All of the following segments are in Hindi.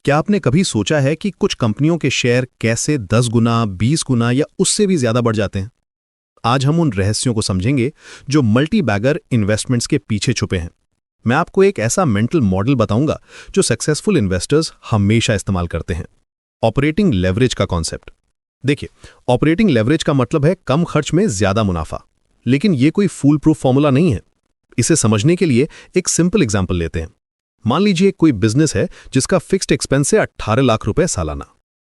क्या आपने कभी सोचा है कि कुछ कंपनियों के शेयर कैसे 10 गुना, 20 गुना या उससे भी ज्यादा बढ़ जाते हैं? आज हम उन रहस्यों को समझेंगे जो मल्टी बैगर इन्वेस्टमेंट्स के पीछे छुपे हैं। मैं आपको एक ऐसा मेंटल मॉडल बताऊंगा जो सक्सेसफुल इन्वेस्टर्स हमेशा इस्तेमाल करते हैं। ऑपरेटिंग लेवरेज का कॉन्सेप्ट। देखिए, ऑपरेटिंग लेवरेज का मतलब है कम खर्च में ज्यादा मुनाफा। लेकिन यह कोई फूल प्रूफ फॉर्मूला नहीं है। इसे समझने के लिए एक सिंपल एग्जांपल लेते हैं। मान लीजिए कोई बिजनेस है जिसका फिक्स्ड एक्सपेंस है 18 लाख रुपए सालाना।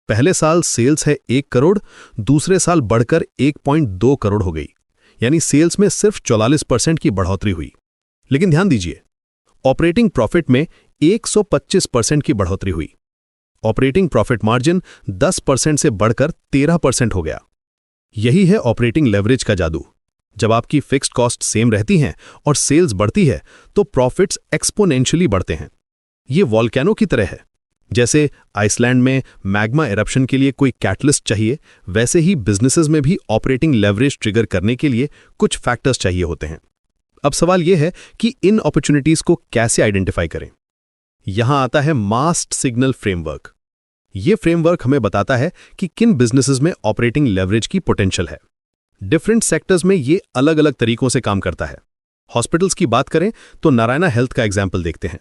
पहले साल सेल्स है 1 करोड़, दूसरे साल बढ़कर 1.2 करोड़ हो गई, यानी सेल्स में सिर्फ 44% की बढ़ोतरी हुई। लेकिन ध्यान दीजिए, ऑपरेटिंग प्रॉफिट में 125% की बढ़ोतरी हुई। ऑपरेटिंग प्रॉफिट मार्जिन 10% से बढ़कर 13% हो गया। यही है ऑपरेटिंग लेवरेज का जादू। जब आपकी फिक्स्ड कॉस्ट सेम रहती हैं और सेल्स बढ़ती है तो प्रॉफिट्स एक्सपोनेंशियली बढ़ते हैं। ये वॉल्केनो की तरह है। जैसे आइसलैंड में मैग्मा इरप्शन के लिए कोई कैटलिस्ट चाहिए, वैसे ही बिजनेसेस में भी ऑपरेटिंग लेवरेज ट्रिगर करने के लिए कुछ फैक्टर्स चाहिए होते हैं। अब सवाल यह है कि इन अपॉर्चुनिटीज को कैसे आइडेंटिफाई करें। यहां आता है मास्ट सिग्नल फ्रेमवर्क। यह फ्रेमवर्क हमें बताता है कि किन बिजनेसेस में ऑपरेटिंग लेवरेज की पोटेंशियल है। डिफरेंट सेक्टर्स में ये अलग अलग तरीकों से काम करता है। हॉस्पिटल्स की बात करें तो नारायणा हेल्थ का एग्जाम्पल देखते हैं।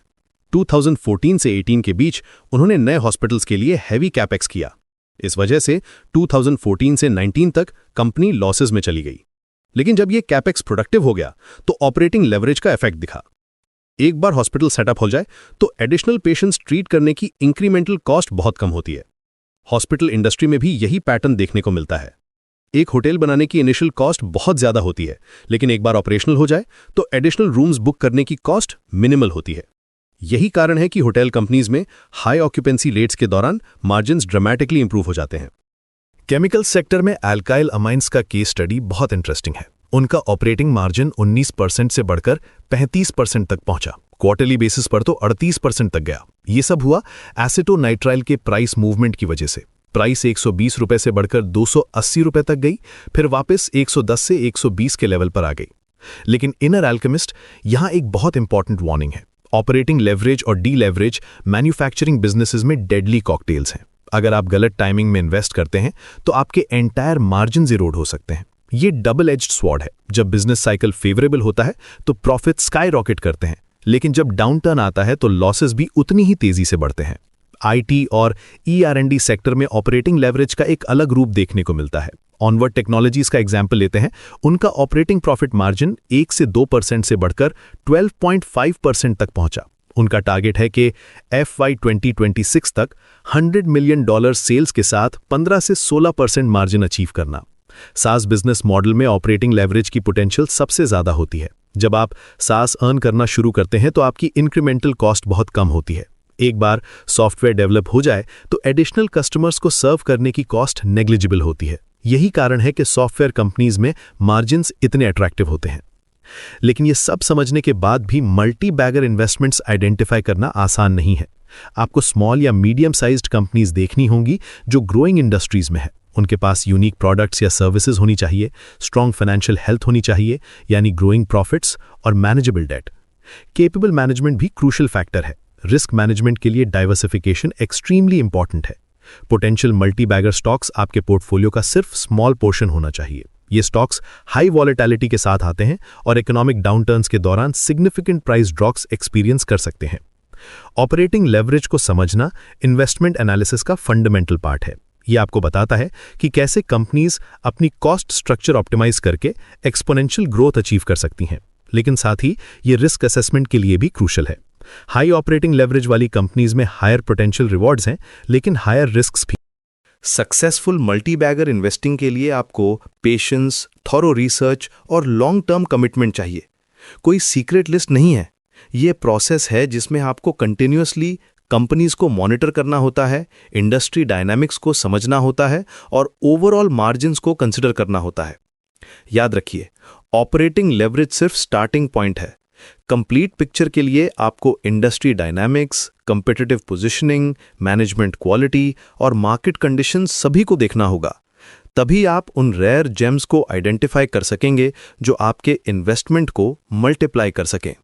2014 से 18 के बीच उन्होंने नए हॉस्पिटल्स के लिए हैवी कैपेक्स किया। इस वजह से 2014 से 19 तक कंपनी लॉसेस में चली गई। लेकिन जब ये कैपेक्स प्रोडक्टिव हो गया तो ऑपरेटिंग लेवरेज का इफेक्ट दिखा। एक बार हॉस्पिटल सेटअप हो जाए तो एडिशनल पेशेंट्स ट्रीट करने की इंक्रीमेंटल कॉस्ट बहुत कम होती है। हॉस्पिटल इंडस्ट्री में भी यही पैटर्न देखने को मिलता है। एक होटल बनाने की इनिशियल कॉस्ट बहुत ज्यादा होती है, लेकिन एक बार ऑपरेशनल हो जाए तो एडिशनल रूम्स बुक करने की कॉस्ट मिनिमल होती है। यही कारण है कि होटल कंपनीज में हाई ऑक्यूपेंसी रेट्स के दौरान मार्जिन्स ड्रामेटिकली इंप्रूव हो जाते हैं। केमिकल सेक्टर में अल्काइल अमाइंस का केस स्टडी बहुत इंटरेस्टिंग है। उनका ऑपरेटिंग मार्जिन 19% से बढ़कर 35% तक पहुंचा। क्वार्टरली बेसिस पर तो 38% तक गया। ये सब हुआ एसिटोनाइट्राइल के प्राइस मूवमेंट की वजह से। प्राइस 120 रुपए से बढ़कर 280 रुपए तक गई, फिर वापस 110 से 120 के लेवल पर आ गई। लेकिन इनर अल्केमिस्ट यहां एक बहुत इंपॉर्टेंट वार्निंग है। ऑपरेटिंग लेवरेज और डी लेवरेज मैन्युफैक्चरिंग बिजनेसेस में डेडली कॉकटेल्स हैं। अगर आप गलत टाइमिंग में इन्वेस्ट करते हैं तो आपके एंटायर मार्जिन्स इरोड हो सकते हैं। ये डबल एज्ड स्वॉर्ड है। जब बिजनेस साइकिल फेवरेबल होता है तो प्रॉफिट स्काई रॉकेट करते हैं, लेकिन जब डाउनटर्न आता है तो लॉसेस भी उतनी ही तेजी से बढ़ते हैं। आईटी और ER&D सेक्टर में ऑपरेटिंग लेवरेज का एक अलग रूप देखने को मिलता है। ऑनवर्ड टेक्नोलॉजीज का एग्जाम्पल लेते हैं। उनका ऑपरेटिंग प्रॉफिट मार्जिन 1 से 2% से बढ़कर 12.5% तक पहुंचा। उनका टारगेट है कि FY 2026 तक $100 मिलियन सेल्स के साथ 15 से 16% मार्जिन अचीव करना। सास बिजनेस मॉडल में ऑपरेटिंग लेवरेज की पोटेंशियल सबसे ज्यादा होती है। जब आप सास अर्न करना शुरू करते हैं तो आपकी इंक्रीमेंटल कॉस्ट बहुत कम होती है। एक बार सॉफ्टवेयर डेवलप हो जाए तो एडिशनल कस्टमर्स को सर्व करने की कॉस्ट नेग्लिजिबल होती है। यही कारण है कि सॉफ्टवेयर कंपनीज में मार्जिन्स इतने अट्रैक्टिव होते हैं। लेकिन ये सब समझने के बाद भी मल्टी बैगर इन्वेस्टमेंट्स आइडेंटिफाई करना आसान नहीं है। आपको स्मॉल या मीडियम साइज्ड कंपनीज देखनी होंगी जो ग्रोइंग इंडस्ट्रीज में है। उनके पास यूनिक प्रोडक्ट्स या सर्विसेज होनी चाहिए, स्ट्रॉन्ग फाइनेंशियल हेल्थ होनी चाहिए यानी ग्रोइंग प्रॉफिट्स और मैनेजेबल डेट। केपेबल मैनेजमेंट भी क्रूशियल फैक्टर है। रिस्क मैनेजमेंट के लिए डाइवर्सिफिकेशन एक्सट्रीमली इंपॉर्टेंट है। पोटेंशियल मल्टी बैगर स्टॉक्स आपके पोर्टफोलियो का सिर्फ स्मॉल पोर्शन होना चाहिए। ये स्टॉक्स हाई वॉलेटिलिटी के साथ आते हैं और इकोनॉमिक डाउनटर्न्स के दौरान सिग्निफिकेंट प्राइस ड्रॉप्स एक्सपीरियंस कर सकते हैं। ऑपरेटिंग लेवरेज को समझना इन्वेस्टमेंट एनालिसिस का फंडामेंटल पार्ट है। ये आपको बताता है कि कैसे कंपनीज अपनी कॉस्ट स्ट्रक्चर ऑप्टिमाइज करके एक्सपोनेंशियल ग्रोथ अचीव कर सकती हैं। लेकिन साथ ही ये रिस्क असेसमेंट के लिए भी क्रूशियल है। हाई ऑपरेटिंग लेवरेज वाली कंपनीज में हायर पोटेंशियल रिवॉर्ड्स हैं, लेकिन हायर रिस्क्स भी। सक्सेसफुल मल्टी बैगर इन्वेस्टिंग के लिए आपको पेशेंस, थॉरो रिसर्च और लॉन्ग टर्म कमिटमेंट चाहिए। कोई सीक्रेट लिस्ट नहीं है। ये प्रोसेस है जिसमें आपको कंटिन्यूअसली कंपनीज को मॉनिटर करना होता है, इंडस्ट्री डायनामिक्स को समझना होता है और ओवरऑल मार्जिन्स को कंसिडर करना होता है। याद रखिए, ऑपरेटिंग लेवरेज सिर्फ स्टार्टिंग पॉइंट है। कंप्लीट पिक्चर के लिए आपको industry dynamics, competitive positioning, management quality और मार्केट कंडीशंस सभी को देखना होगा। तभी आप उन रेयर जेम्स को आइडेंटिफाई कर सकेंगे जो आपके इन्वेस्टमेंट को मल्टीप्लाई कर सकें।